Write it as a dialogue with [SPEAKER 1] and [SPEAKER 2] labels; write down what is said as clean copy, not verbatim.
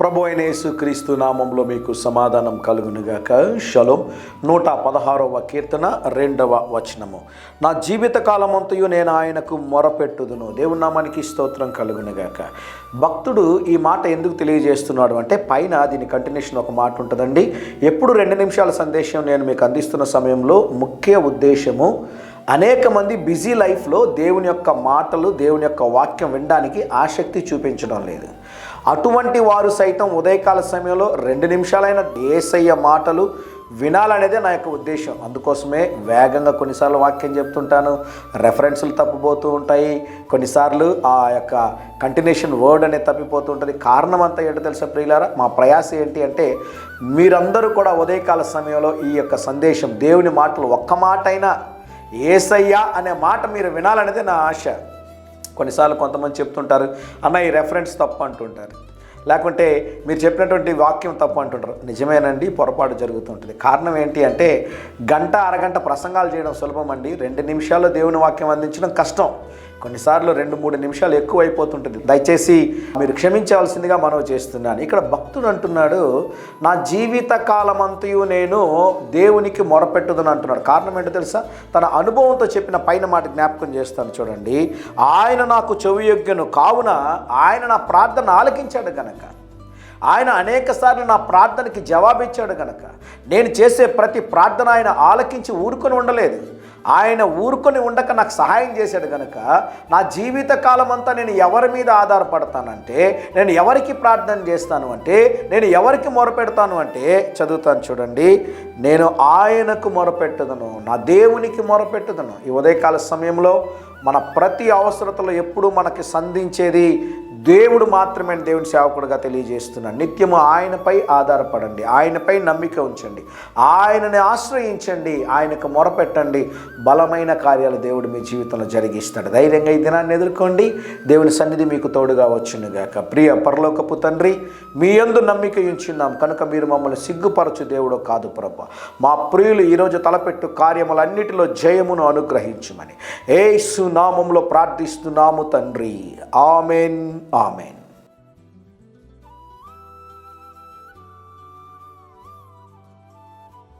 [SPEAKER 1] ప్రభు అయిన యేసుక్రీస్తు నామంలో మీకు సమాధానం కలుగునుగాక. షలోం. 116వ కీర్తన 2వ వచనము. నా జీవిత కాలమంతయు నేను ఆయనకు మొరపెట్టుదును. దేవుని నామానికి స్తోత్రం కలుగునుగాక. భక్తుడు ఈ మాట ఎందుకు తెలియజేస్తున్నాడు అంటే, పైన దీని కంటిన్యూషన్ ఒక మాట ఉంటుందండి. ఎప్పుడు 2 నిమిషాల సందేశం నేను మీకు అందిస్తున్న సమయంలో ముఖ్య ఉద్దేశము, అనేక మంది బిజీ లైఫ్లో దేవుని యొక్క మాటలు, దేవుని యొక్క వాక్యం వినడానికి ఆసక్తి చూపించడం లేదు. అటువంటి వారు సైతం ఉదయకాల సమయంలో 2 నిమిషాలైన యేసయ్య మాటలు వినాలనేదే నా యొక్క ఉద్దేశం. అందుకోసమే వేగంగా కొన్నిసార్లు వాక్యం చెప్తుంటాను, రెఫరెన్సులు తప్పిపోతూ ఉంటాయి, కొన్నిసార్లు ఆ యొక్క కంటిన్యూషన్ వర్డ్ అనేది తప్పిపోతూ ఉంటుంది. కారణం అంతా ఏంటో తెలుసా ప్రియులారా? మా ప్రయాస ఏంటి అంటే, మీరందరూ కూడా ఉదయకాల సమయంలో ఈ యొక్క సందేశం, దేవుని మాటలు ఒక్క మాట అయినా యేసయ్య అనే మాట మీరు వినాలనేది నా ఆశ. కొన్నిసార్లు కొంతమంది చెప్తుంటారు, అన్న ఈ రెఫరెన్స్ తప్పు అంటుంటారు, లేకుంటే మీరు చెప్పినటువంటి వాక్యం తప్పు అంటుంటారు. నిజమేనండి, పొరపాటు జరుగుతుంటుంది. కారణం ఏంటి అంటే, గంట అరగంట ప్రసంగాలు చేయడం సులభం అండి, 2 నిమిషాల్లో దేవుని వాక్యం అందించడం కష్టం. కొన్నిసార్లు 2-3 నిమిషాలు ఎక్కువ అయిపోతుంటుంది. దయచేసి మీరు క్షమించవలసిందిగా మనవి చేస్తున్నాను. ఇక్కడ భక్తుడు అంటున్నాడు, నా జీవిత కాలమంతయు నేను దేవునికి మొరపెట్టుదని అంటున్నాడు. కారణం ఏంటో తెలుసా? తన అనుభవంతో చెప్పిన పైన మాట జ్ఞాపకం చేస్తాను చూడండి. ఆయన నాకు చెవియొగ్గెను, కావున ఆయన నా ప్రార్థన ఆలకించాడు గనక, ఆయన అనేక సార్లు నా ప్రార్థనకి జవాబిచ్చాడు గనక, నేను చేసే ప్రతి ప్రార్థన ఆయన ఆలకించి ఊరుకొని ఉండలేదు. ఆయన ఊరుకొని ఉండక నాకు సహాయం చేశాడు కనుక, నా జీవిత కాలం అంతా నేను ఎవరి మీద ఆధారపడతానంటే, నేను ఎవరికి ప్రార్థన చేస్తాను అంటే, నేను ఎవరికి మొరపెడతాను అంటే, చదువుతాను చూడండి. నేను ఆయనకు మొరపెట్టుదను, నా దేవునికి మొరపెట్టుదను. ఈ ఉదయకాల సమయంలో మన ప్రతి అవసరతలో ఎప్పుడు మనకి సంధించేది దేవుడు మాత్రమే. దేవుని సేవకుడుగా తెలియజేస్తున్నాను. నిత్యము ఆయనపై ఆధారపడండి, ఆయనపై నమ్మిక ఉంచండి, ఆయనని ఆశ్రయించండి, ఆయనకు మొరపెట్టండి. బలమైన కార్యాలు దేవుడు మీ జీవితంలో జరిగిస్తాడు. ధైర్యంగా ఈ దినాన్ని ఎదుర్కోండి. దేవుని సన్నిధి మీకు తోడుగా వచ్చునుగాక. ప్రియ పరలోకపు తండ్రి, మీ యందు నమ్మిక ఉంచున్నాం కనుక మీరు మమ్మల్ని సిగ్గుపరచు దేవుడు కాదు ప్రభా. మా ప్రియులు ఈరోజు తలపెట్టు కార్యములన్నిటిలో జయమును అనుగ్రహించమని యేసు నామములో ప్రార్థిస్తున్నాము తండ్రి. Amen, amen.